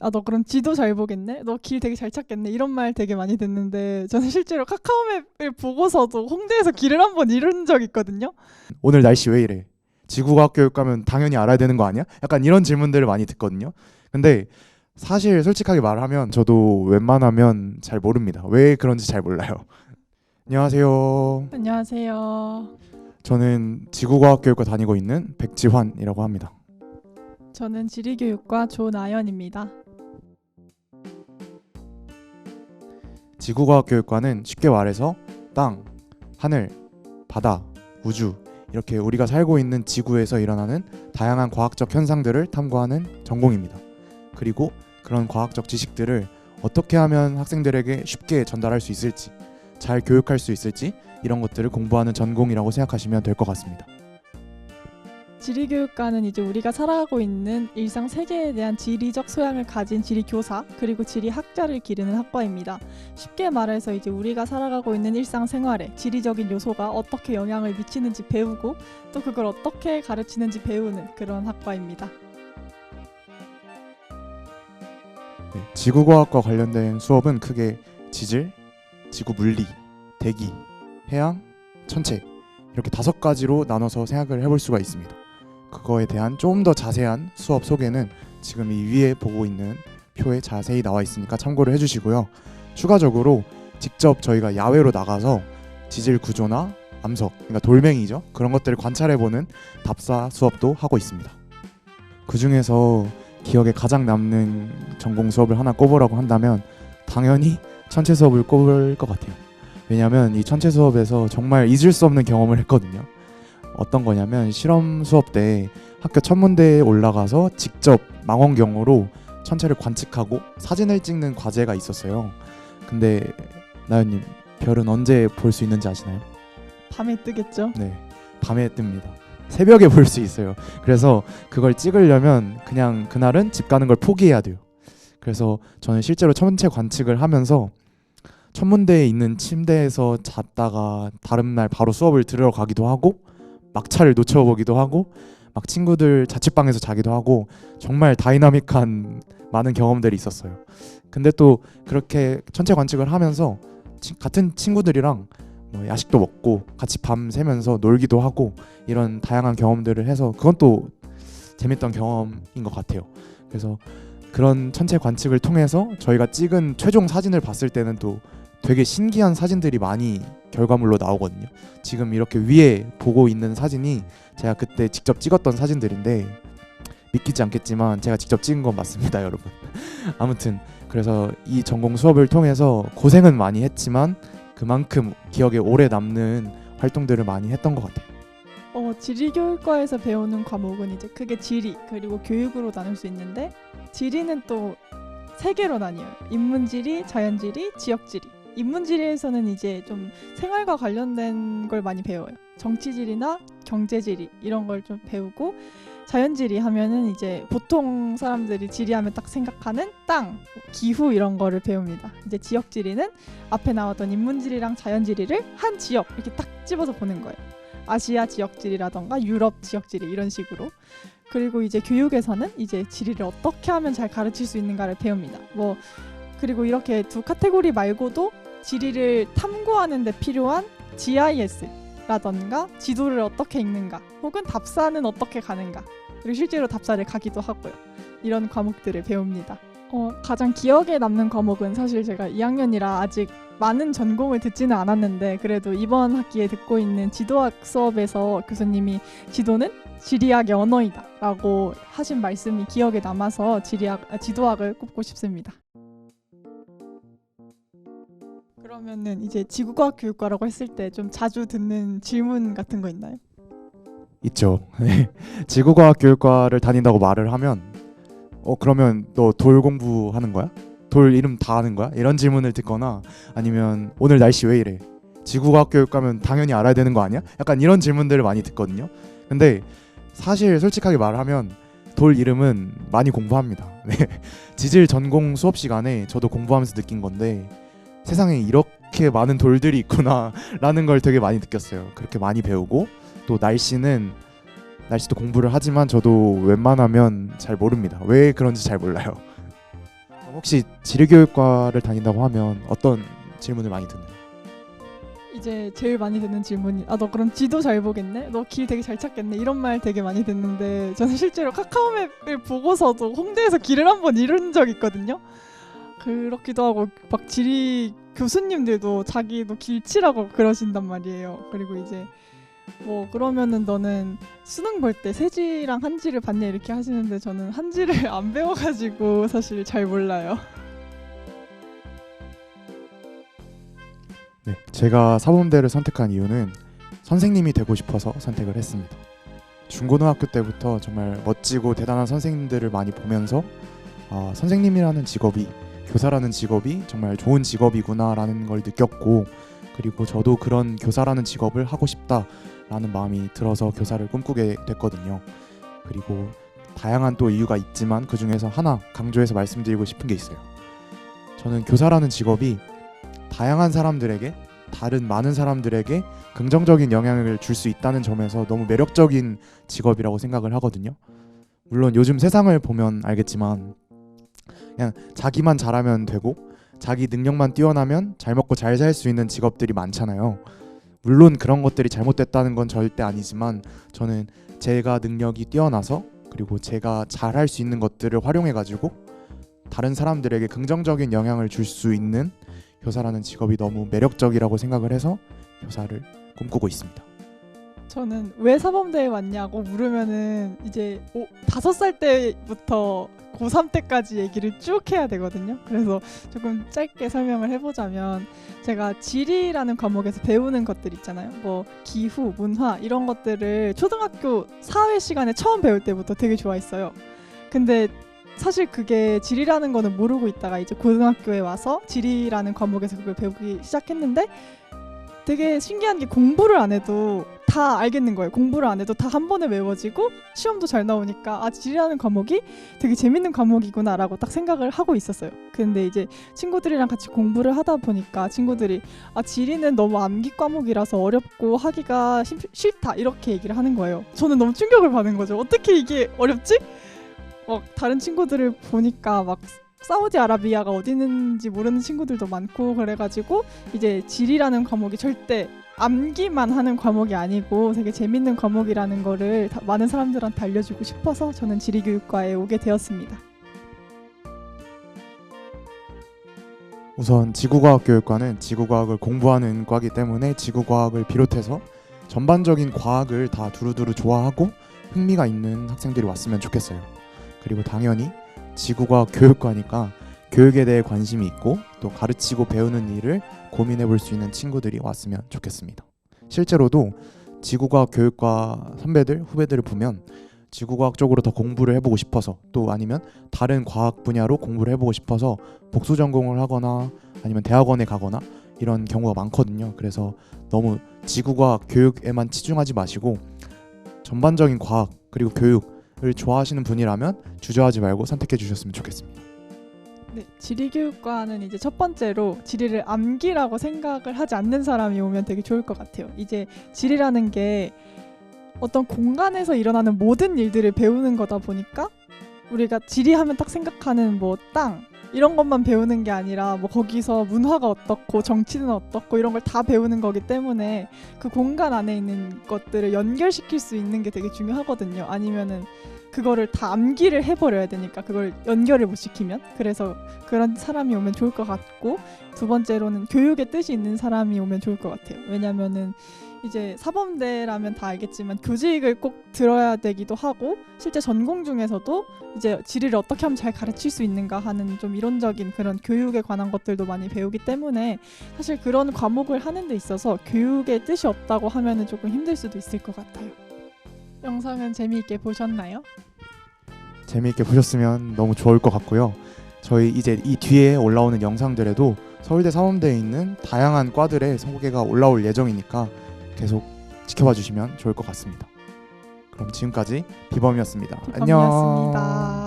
아, 너 그럼 지도 잘 보겠네? 너 길 되게 잘 찾겠네? 이런 말 되게 많이 듣는데 저는 실제로 카카오맵을 보고서도 홍대에서 길을 한번 잃은 적 있거든요. 오늘 날씨 왜 이래? 지구과학 교육 가면 당연히 알아야 되는 거 아니야? 약간 이런 질문들을 많이 듣거든요. 근데 사실 솔직하게 말하면 저도 웬만하면 잘 모릅니다. 왜 그런지 잘 몰라요. 안녕하세요. 안녕하세요. 저는 지구과학교육과 다니고 있는 백지환이라고 합니다. 저는 지리교육과 조나연입니다. 지구과학교육과는 쉽게 말해서 땅, 하늘, 바다, 우주 이렇게 우리가 살고 있는 지구에서 일어나는 다양한 과학적 현상들을 탐구하는 전공입니다. 그리고 그런 과학적 지식들을 어떻게 하면 학생들에게 쉽게 전달할 수 있을지, 잘 교육할 수 있을지 이런 것들을 공부하는 전공이라고 생각하시면 될 것 같습니다. 지리교육과는 이제 우리가 살아가고 있는 일상 세계에 대한 지리적 소양을 가진 지리교사 그리고 지리학자를 기르는 학과입니다. 쉽게 말해서 이제 우리가 살아가고 있는 일상생활에 지리적인 요소가 어떻게 영향을 미치는지 배우고 또 그걸 어떻게 가르치는지 배우는 그런 학과입니다. 네, 지구과학과 관련된 수업은 크게 지질, 지구 물리, 대기, 해양, 천체 이렇게 5가지로 나눠서 생각을 해볼 수가 있습니다. 그거에 대한 좀 더 자세한 수업 소개는 지금 이 위에 보고 있는 표에 자세히 나와 있으니까 참고를 해주시고요. 추가적으로 직접 저희가 야외로 나가서 지질 구조나 암석, 그러니까 돌멩이죠. 그런 것들을 관찰해보는 답사 수업도 하고 있습니다. 그 중에서 기억에 가장 남는 전공 수업을 하나 꼽으라고 한다면 당연히 천체 수업을 꼽을 것 같아요. 왜냐하면 이 천체 수업에서 정말 잊을 수 없는 경험을 했거든요. 어떤 거냐면 실험 수업 때 학교 천문대에 올라가서 직접 망원경으로 천체를 관측하고 사진을 찍는 과제가 있었어요. 근데 나연님, 별은 언제 볼 수 있는지 아시나요? 밤에 뜨겠죠? 네, 밤에 뜹니다. 새벽에 볼 수 있어요. 그래서 그걸 찍으려면 그냥 그날은 집 가는 걸 포기해야 돼요. 그래서 저는 실제로 천체 관측을 하면서 천문대에 있는 침대에서 잤다가 다른 날 바로 수업을 들으러 가기도 하고 막차를 놓쳐보기도 하고 막 친구들 자취방에서 자기도 하고 정말 다이나믹한 많은 경험들이 있었어요. 근데 또 그렇게 천체 관측을 하면서 같은 친구들이랑 뭐 야식도 먹고 같이 밤 새면서 놀기도 하고 이런 다양한 경험들을 해서 그건 또 재밌던 경험인 것 같아요. 그래서 그런 천체 관측을 통해서 저희가 찍은 최종 사진을 봤을 때는 또 되게 신기한 사진들이 많이 결과물로 나오거든요. 지금 이렇게 위에 보고 있는 사진이 제가 그때 직접 찍었던 사진들인데 믿기지 않겠지만 제가 직접 찍은 건 맞습니다, 여러분. 아무튼 그래서 이 전공 수업을 통해서 고생은 많이 했지만 그만큼 기억에 오래 남는 활동들을 많이 했던 것 같아요. 지리교육과에서 배우는 과목은 이제 크게 지리 그리고 교육으로 나눌 수 있는데 지리는 또 3개로 나뉘어요. 인문지리, 자연지리, 지역지리. 인문지리에서는 이제 좀 생활과 관련된 걸 많이 배워요. 정치지리나 경제지리 이런 걸 좀 배우고 자연지리 하면은 이제 보통 사람들이 지리하면 딱 생각하는 땅, 기후 이런 거를 배웁니다. 이제 지역지리는 앞에 나왔던 인문지리랑 자연지리를 한 지역 이렇게 딱 집어서 보는 거예요. 아시아 지역지리라던가 유럽 지역지리 이런 식으로. 그리고 이제 교육에서는 이제 지리를 어떻게 하면 잘 가르칠 수 있는가를 배웁니다. 그리고 이렇게 두 카테고리 말고도 지리를 탐구하는 데 필요한 GIS라던가 지도를 어떻게 읽는가 혹은 답사는 어떻게 가는가 그리고 실제로 답사를 가기도 하고요. 이런 과목들을 배웁니다. 가장 기억에 남는 과목은 사실 제가 2학년이라 아직 많은 전공을 듣지는 않았는데 그래도 이번 학기에 듣고 있는 지도학 수업에서 교수님이 지도는 지리학의 언어이다 라고 하신 말씀이 기억에 남아서 지도학을 꼽고 싶습니다. 그러면은 이제 지구과학 교육과라고 했을 때 좀 자주 듣는 질문 같은 거 있나요? 있죠. 지구과학 교육과를 다닌다고 말을 하면 그러면 너 돌 공부하는 거야? 돌 이름 다 아는 거야? 이런 질문을 듣거나 아니면 오늘 날씨 왜 이래? 지구과학 교육 가면 당연히 알아야 되는 거 아니야? 약간 이런 질문들을 많이 듣거든요. 근데 사실 솔직하게 말하면 돌 이름은 많이 공부합니다. 네. 지질 전공 수업 시간에 저도 공부하면서 느낀 건데 세상에 이렇게 많은 돌들이 있구나 라는 걸 되게 많이 느꼈어요. 그렇게 많이 배우고 또 날씨도 공부를 하지만 저도 웬만하면 잘 모릅니다. 왜 그런지 잘 몰라요. 그럼 혹시 지리교육과를 다닌다고 하면 어떤 질문을 많이 듣나요? 이제 제일 많이 듣는 질문이 너 그럼 지도 잘 보겠네? 너 길 되게 잘 찾겠네? 이런 말 되게 많이 듣는데 저는 실제로 카카오맵을 보고서도 홍대에서 길을 한번 잃은 적 있거든요. 그렇기도 하고 막 지리 교수님들도 자기도 길치라고 그러신단 말이에요. 그리고 이제 뭐 그러면은 너는 수능 볼 때 세지랑 한지를 봤냐 이렇게 하시는데 저는 한지를 안 배워가지고 사실 잘 몰라요. 네, 제가 사범대를 선택한 이유는 선생님이 되고 싶어서 선택을 했습니다. 중고등학교 때부터 정말 멋지고 대단한 선생님들을 많이 보면서 선생님이라는 직업이, 교사라는 직업이 정말 좋은 직업이구나라는 걸 느꼈고, 그리고 저도 그런 교사라는 직업을 하고 싶다라는 마음이 들어서 교사를 꿈꾸게 됐거든요. 그리고 다양한 또 이유가 있지만 그 중에서 하나 강조해서 말씀드리고 싶은 게 있어요. 저는 교사라는 직업이 다양한 사람들에게, 다른 많은 사람들에게 긍정적인 영향을 줄 수 있다는 점에서 너무 매력적인 직업이라고 생각을 하거든요. 물론 요즘 세상을 보면 알겠지만 그냥 자기만 잘하면 되고 자기 능력만 뛰어나면 잘 먹고 잘 살 수 있는 직업들이 많잖아요. 물론 그런 것들이 잘못됐다는 건 절대 아니지만 저는 제가 능력이 뛰어나서, 그리고 제가 잘할 수 있는 것들을 활용해가지고 다른 사람들에게 긍정적인 영향을 줄 수 있는 교사라는 직업이 너무 매력적이라고 생각을 해서 교사를 꿈꾸고 있습니다. 저는 왜 사범대에 왔냐고 물으면은 이제 5살 때부터 고3 때까지 얘기를 쭉 해야 되거든요. 그래서 조금 짧게 설명을 해보자면 제가 지리라는 과목에서 배우는 것들 있잖아요. 뭐 기후, 문화 이런 것들을 초등학교 사회 시간에 처음 배울 때부터 되게 좋아했어요. 근데 사실 그게 지리라는 거는 모르고 있다가 이제 고등학교에 와서 지리라는 과목에서 그걸 배우기 시작했는데 되게 신기한 게 공부를 안 해도 다 알겠는 거예요. 공부를 안 해도 다 한 번에 외워지고 시험도 잘 나오니까 지리라는 과목이 되게 재밌는 과목이구나 라고 딱 생각을 하고 있었어요. 근데 이제 친구들이랑 같이 공부를 하다 보니까 친구들이 지리는 너무 암기 과목이라서 어렵고 하기가 싫다 이렇게 얘기를 하는 거예요. 저는 너무 충격을 받은 거죠. 어떻게 이게 어렵지? 다른 친구들을 보니까 막 사우디아라비아가 어디 있는지 모르는 친구들도 많고 그래가지고 이제 지리라는 과목이 절대 암기만 하는 과목이 아니고 되게 재밌는 과목이라는 거를 많은 사람들한테 알려주고 싶어서 저는 지리교육과에 오게 되었습니다. 우선 지구과학교육과는 지구과학을 공부하는 과이기 때문에 지구과학을 비롯해서 전반적인 과학을 다 두루두루 좋아하고 흥미가 있는 학생들이 왔으면 좋겠어요. 그리고 당연히 지구과학 교육과니까 교육에 대해 관심이 있고 또 가르치고 배우는 일을 고민해 볼 수 있는 친구들이 왔으면 좋겠습니다. 실제로도 지구과학 교육과 선배들, 후배들을 보면 지구과학 쪽으로 더 공부를 해보고 싶어서, 또 아니면 다른 과학 분야로 공부를 해보고 싶어서 복수 전공을 하거나 아니면 대학원에 가거나 이런 경우가 많거든요. 그래서 너무 지구과학 교육에만 치중하지 마시고 전반적인 과학 그리고 교육을 좋아하시는 분이라면 주저하지 말고 선택해 주셨으면 좋겠습니다. 네, 지리교육과는 이제 첫 번째로 지리를 암기라고 생각을 하지 않는 사람이 오면 되게 좋을 것 같아요. 이제 지리라는 게 어떤 공간에서 일어나는 모든 일들을 배우는 거다 보니까 우리가 지리하면 딱 생각하는 뭐 땅 이런 것만 배우는 게 아니라 뭐 거기서 문화가 어떻고 정치는 어떻고 이런 걸 다 배우는 거기 때문에 그 공간 안에 있는 것들을 연결시킬 수 있는 게 되게 중요하거든요. 아니면은 그거를 다 암기를 해버려야 되니까 그걸 연결을 못 시키면, 그래서 그런 사람이 오면 좋을 것 같고, 두 번째로는 교육의 뜻이 있는 사람이 오면 좋을 것 같아요. 왜냐면은 이제 사범대라면 다 알겠지만 교직을 꼭 들어야 되기도 하고 실제 전공 중에서도 이제 지리를 어떻게 하면 잘 가르칠 수 있는가 하는 좀 이론적인 그런 교육에 관한 것들도 많이 배우기 때문에 사실 그런 과목을 하는 데 있어서 교육의 뜻이 없다고 하면은 조금 힘들 수도 있을 것 같아요. 영상은 재미있게 보셨나요? 재미있게 보셨으면 너무 좋을 것 같고요. 저희 이제 이 뒤에 올라오는 영상들에도 서울대 사범대에 있는 다양한 과들의 소개가 올라올 예정이니까 계속 지켜봐 주시면 좋을 것 같습니다. 그럼 지금까지 비범이었습니다. 안녕. 비범이었습니다.